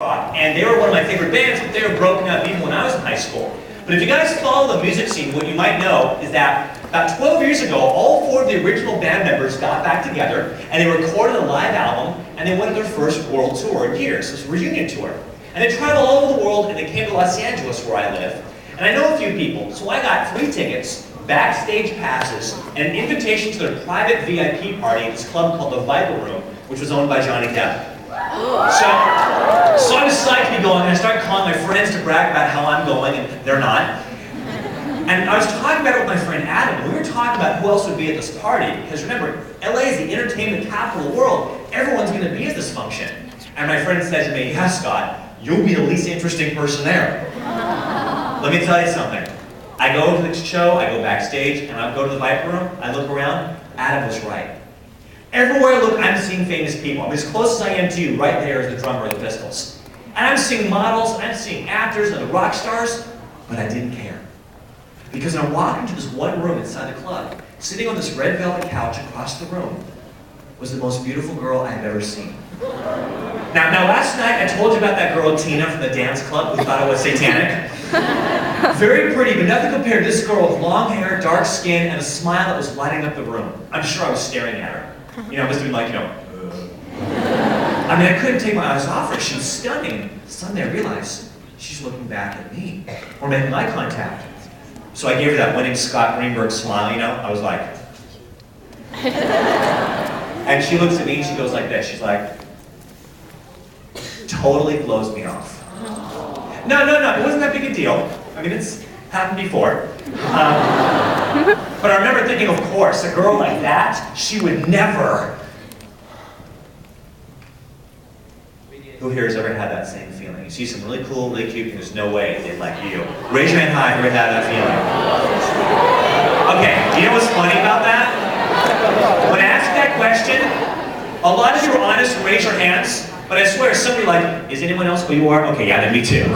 And they were one of my favorite bands, but they were broken up even when I was in high school. But if you guys follow the music scene, what you might know is that about 12 years ago, all four of the original band members got back together, and they recorded a live album, and they went on their first world tour in years. It was a reunion tour. And they traveled all over the world, and they came to Los Angeles, where I live. And I know a few people, so I got 3 tickets, backstage passes, and an invitation to their private VIP party at this club called the Viper Room, which was owned by Johnny Depp. So I'm psyched to be going, and I started calling my friends to brag about how I'm going, and they're not. And I was talking about it with my friend Adam, and we were talking about who else would be at this party, because remember, LA is the entertainment capital of the world. Everyone's going to be at this function. And my friend said to me, "Yeah, Scott, you'll be the least interesting person there." Let me tell you something. I go to the show, I go backstage, and I go to the Viper Room, I look around, Adam was right. Everywhere I look, I'm seeing famous people. I'm as close as I am to you, right there is the drummer of the Pistols. And I'm seeing models, and I'm seeing actors and the rock stars, but I didn't care. Because I walked into this one room inside the club, sitting on this red velvet couch across the room, was the most beautiful girl I have ever seen. Now last night I told you about that girl Tina from the dance club who thought I was satanic. Very pretty, but nothing compared to this girl with long hair, dark skin, and a smile that was lighting up the room. I'm sure I was staring at her. I must have been like, I mean, I couldn't take my eyes off her. She was stunning. Suddenly I realized she's looking back at me. We're making eye contact. So I gave her that winning Scott Greenberg smile, I was like. And she looks at me and she goes like this. She's like, totally blows me off. No, it wasn't that big a deal. I mean, it's happened before. But I remember thinking, of course, a girl like that, she would never. Who here has ever had that same feeling? You see some really cool, really cute, and there's no way they'd like you. Raise your hand high if you ever had that feeling. Okay, do you know what's funny about that? When I asked that question, a lot of you were honest and raised your hands, but I swear, somebody like, is anyone else who you are? Okay, yeah, then me too.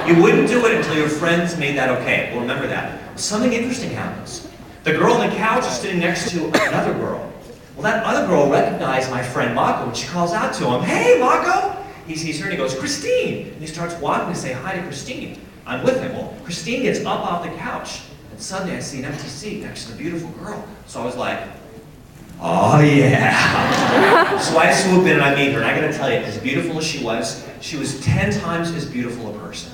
You wouldn't do it until your friends made that okay. Well, remember that. Something interesting happens. The girl on the couch is sitting next to another girl. Well, that other girl recognized my friend Mako, and she calls out to him, "Hey, Mako!" He sees her and he goes, "Christine!" And he starts walking to say hi to Christine. I'm with him. Well, Christine gets up off the couch, and suddenly I see an empty seat next to the beautiful girl. So I was like, oh yeah. So I swoop in and I meet her, and I gotta tell you, as beautiful as she was 10 times as beautiful a person.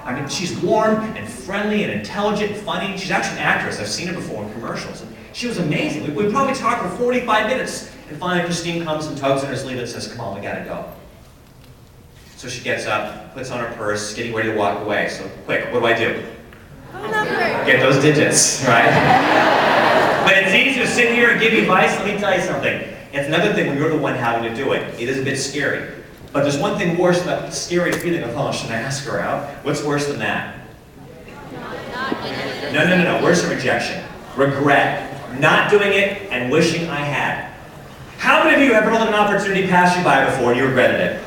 I mean, she's warm and friendly and intelligent and funny. She's actually an actress. I've seen her before in commercials. And she was amazing. We probably talked for 45 minutes, and finally Christine comes and tugs on her sleeve and says, "Come on, we gotta go." So she gets up, puts on her purse, getting ready to walk away. So quick, what do? Get those digits, right? But it's easy to sit here and give you advice. Let me tell you something. It's another thing when you're the one having to do it. It is a bit scary. But there's one thing worse than that scary feeling of, oh, should I ask her out? What's worse than that? No. Worse than rejection. Regret. Not doing it and wishing I had. How many of you have ever let an opportunity pass you by before and you regretted it?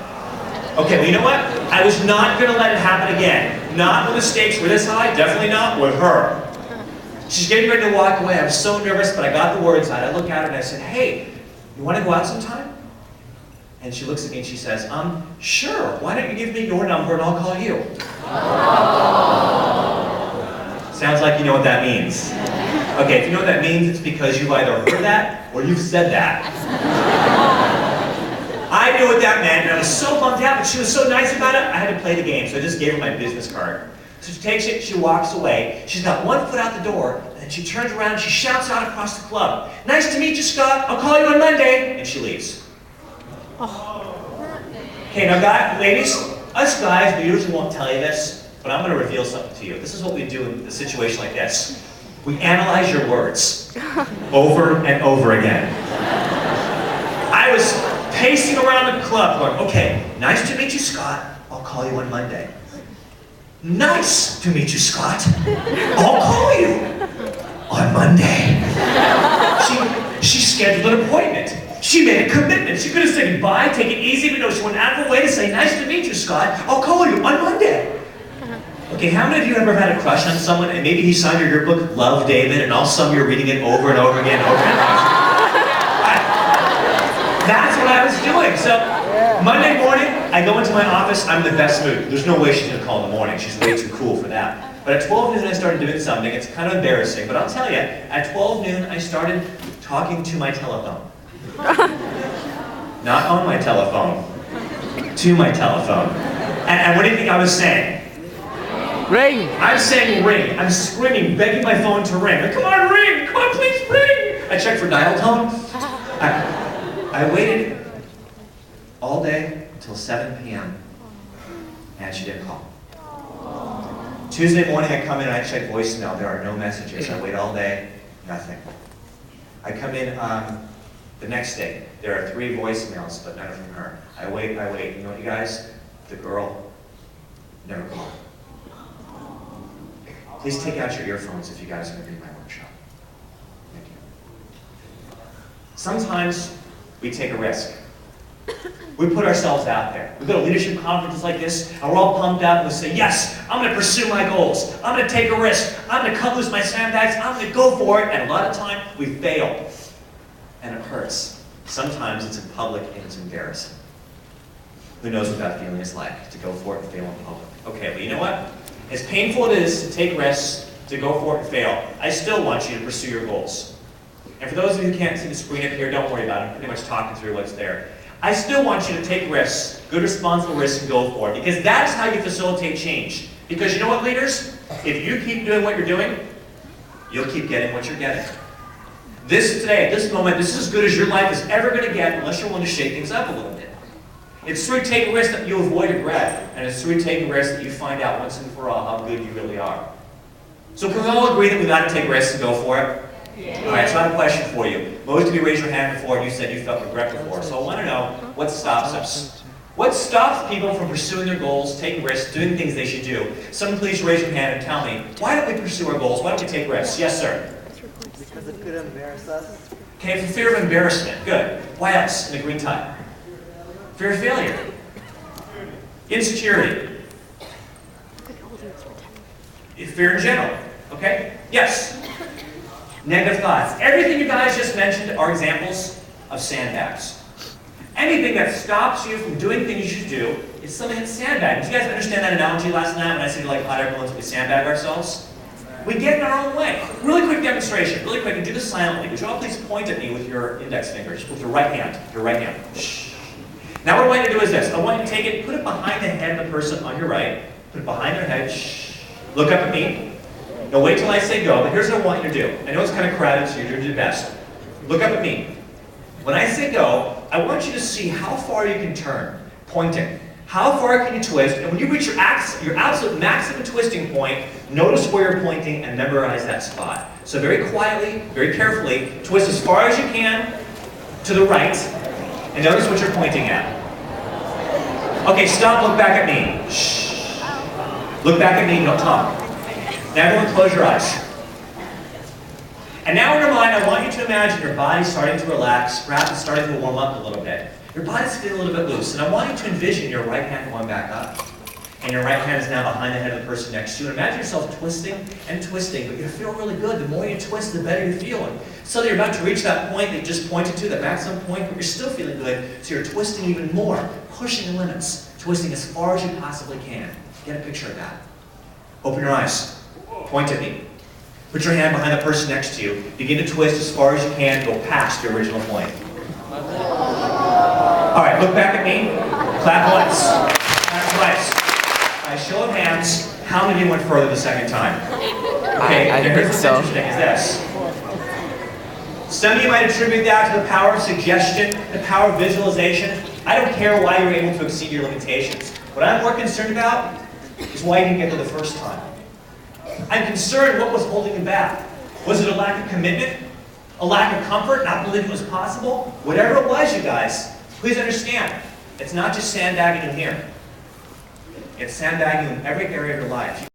Okay, well, you know what? I was not going to let it happen again. Not when the stakes were this high. Definitely not with her. She's getting ready to walk away. I'm so nervous, but I got the words out. I look at her and I said, "Hey, you want to go out sometime?" And she looks at me and she says, "Sure. Why don't you give me your number and I'll call you?" Sounds like you know what that means. Okay, if you know what that means, it's because you've either heard that or you've said that. I knew what that meant, and I was so bummed out, but she was so nice about it, I had to play the game, so I just gave her my business card. So she takes it, she walks away. She's got one foot out the door, and then she turns around and she shouts out across the club, "Nice to meet you, Scott. I'll call you on Monday." And she leaves. Okay, now ladies, us guys, we usually won't tell you this, but I'm going to reveal something to you. This is what we do in a situation like this. We analyze your words over and over again. I was pacing around the club going, "Okay, nice to meet you, Scott. I'll call you on Monday." "Nice to meet you, Scott. I'll call you on Monday." She scheduled an appointment. She made a commitment. She could have said goodbye, take it easy, but no, she went out of her way to say, "Nice to meet you, Scott. I'll call you on Monday." Okay, how many of you have ever had a crush on someone and maybe he signed your yearbook, "Love, David," and all of a sudden you're reading it over and over again, That's what I was doing. So Monday morning, I go into my office, I'm in the best mood. There's no way she's gonna call in the morning. She's way too cool for that. But at 12 noon, I started doing something. It's kind of embarrassing, but I'll tell you, at 12 noon, I started talking to my telephone. Not on my telephone, to my telephone. And what do you think I was saying? Ring! I'm saying ring. I'm screaming, begging my phone to ring. Like, come on, ring! Come on, please, ring! I checked for dial tone. I waited all day until 7 p.m. and she didn't call. Tuesday morning, I come in and I check voicemail. There are no messages. I wait all day, nothing. I come in the next day. There are 3 voicemails, but none from her. I wait. You know what, you guys? The girl never called. Please take out your earphones if you guys are going to be in my workshop. Thank you. Sometimes we take a risk. We put ourselves out there. We go to leadership conferences like this, and we're all pumped up, and we say, yes, I'm going to pursue my goals. I'm going to take a risk. I'm going to cut loose my sandbags. I'm going to go for it. And a lot of time, we fail. And it hurts. Sometimes it's in public, and it's embarrassing. Who knows what that feeling is like, to go for it and fail in public. Okay, but you know what? As painful it is to take risks, to go for it and fail, I still want you to pursue your goals. And for those of you who can't see the screen up here, don't worry about it. I'm pretty much talking through what's there. I still want you to take risks, good responsible risks, and go for it. Because that is how you facilitate change. Because you know what, leaders? If you keep doing what you're doing, you'll keep getting what you're getting. This today, at this moment, this is as good as your life is ever going to get unless you're willing to shake things up a little bit. It's through taking risks that you avoid regret, and it's through taking risks that you find out once and for all how good you really are. So can we all agree that we've got to take risks and go for it? Yeah. All right, so I have a question for you. Most of you raised your hand before and you said you felt regret before. So I want to know, what stops us? What stops people from pursuing their goals, taking risks, doing things they should do? Someone please raise your hand and tell me, why don't we pursue our goals? Why don't we take risks? Yes, sir. Because it could embarrass us. Okay, for fear of embarrassment. Good. Why else in the green tie? Fear of failure. Insecurity. Fear in general. Okay? Yes. Negative thoughts. Everything you guys just mentioned are examples of sandbags. Anything that stops you from doing things you should do is something that's sandbagging. Did you guys understand that analogy last night when I said like hot air balloons, we sandbag ourselves? We get in our own way. Really quick demonstration. Really quick, and do this silently. Would you all please point at me with your index fingers, with your right hand. Your right hand. Shh. Now what I want you to do is this. I want you to take it, put it behind the head of the person on your right. Put it behind their head. Shh. Look up at me. Now wait till I say go, but here's what I want you to do. I know it's kind of crowded, so you're doing your best. Look up at me. When I say go, I want you to see how far you can turn, pointing. How far can you twist? And when you reach your absolute maximum twisting point, notice where you're pointing and memorize that spot. So very quietly, very carefully, twist as far as you can to the right, and notice what you're pointing at. Okay, stop, look back at me. Shh. Look back at me, don't talk. Now everyone close your eyes. And now in your mind, I want you to imagine your body starting to relax, perhaps it's starting to warm up a little bit. Your body's feeling a little bit loose, and I want you to envision your right hand going back up. And your right hand is now behind the head of the person next to you. And imagine yourself twisting and twisting, but you feel really good. The more you twist, the better you're feeling. So you're about to reach that point that you just pointed to, that maximum point, but you're still feeling good, so you're twisting even more, pushing the limits, twisting as far as you possibly can. Get a picture of that. Open your eyes. Point at me. Put your hand behind the person next to you. Begin to twist as far as you can, go past your original point. All right, look back at me. Clap once. Clap twice. By show of hands, how many of you went further the second time? Okay, I here's think what's so. interesting is this. Some of you might attribute that to the power of suggestion, the power of visualization. I don't care why you're able to exceed your limitations. What I'm more concerned about is why you didn't get to the first time. I'm concerned what was holding you back. Was it a lack of commitment? A lack of comfort? Not believing it was possible? Whatever it was, you guys, please understand, it's not just sandbagging in here. It's sandbagging in every area of your life.